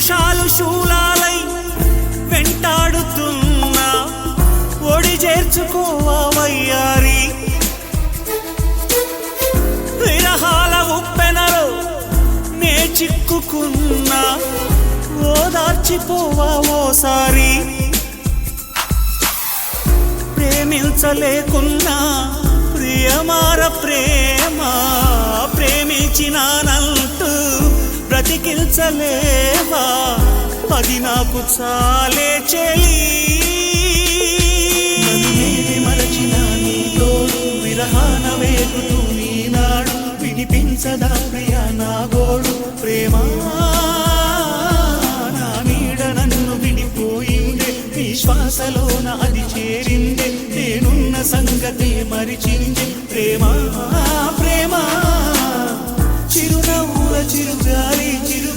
నిమిషాలు శూలాలై వెంటాడుతున్నా ఒడి చేర్చుకోవయ్యారి విరహాల ఉప్పెనలో నే చిక్కుకున్నా ఓదార్చిపోవా ఓసారి ప్రేమించలేకున్నా ప్రియమార ప్రేమ ప్రేమించినానంటూ బ్రతికించలేవా అది నాకు చాలే చెలి మరచిన నీ తోడు విరహాన వేగుతూ ఈనాడు వినిపించదా ప్రియా నా గోడు ప్రేమ నా నీడ నన్ను విడిపోయిందే నీ శ్వాసలోన అది చేరిందే నేనున్న సంగతి మరిచింది ప్రేమ ప్రేమ చిరునవ్వుల చిరుగాలి చిరు